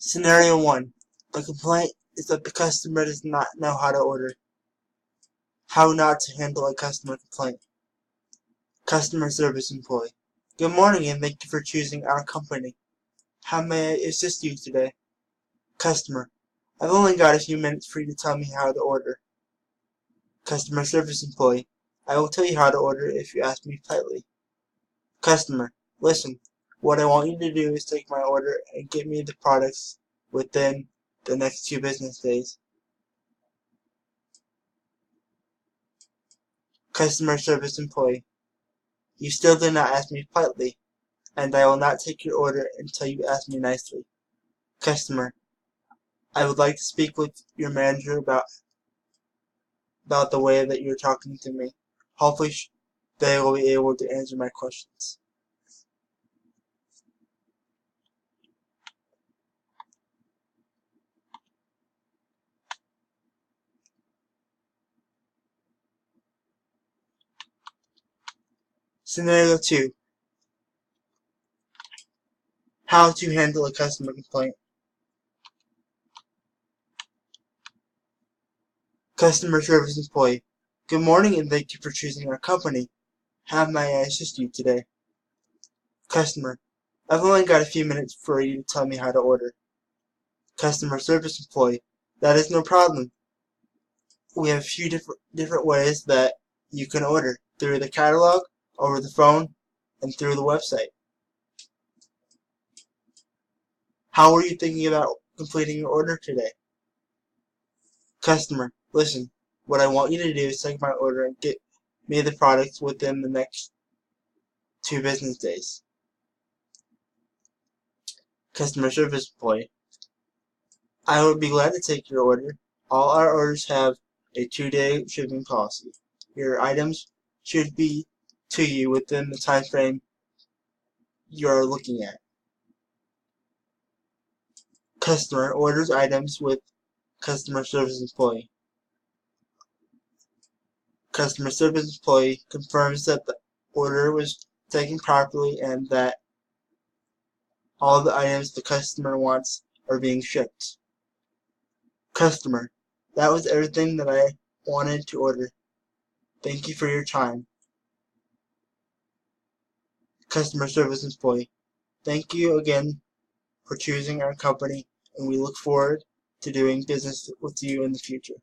Scenario 1. The complaint is that the customer does not know how to order. How not to handle a customer complaint. Customer service employee. Good morning and thank you for choosing our company. How may I assist you today? Customer. I've only got a few minutes for you to tell me how to order. Customer service employee. I will tell you how to order if you ask me politely. Customer. Listen, what I want you to do is take my order and get me the products within the next 2 business days. Customer service employee. You still did not ask me politely, and I will not take your order until you ask me nicely. Customer. I would like to speak with your manager about the way that you're talking to me. Hopefully they will be able to answer my questions. Scenario 2. How to handle a customer complaint. Customer service employee. Good morning and thank you for choosing our company. How may I assist you today? Customer. I've only got a few minutes for you to tell me how to order. Customer service employee. That is no problem. We have a few different ways that you can order. Through the catalog, over the phone, and through the website. How are you thinking about completing your order today? Customer. Listen, what I want you to do is take my order and get me the products within the next 2 business days. Customer service employee. I would be glad to take your order. All our orders have a 2-day shipping policy. Your items should be to you within the time frame you are looking at. Customer orders items with customer service employee. Customer service employee confirms that the order was taken properly and that all the items the customer wants are being shipped. Customer. That was everything that I wanted to order. Thank you for your time. Customer service employee. Thank you again for choosing our company, and we look forward to doing business with you in the future.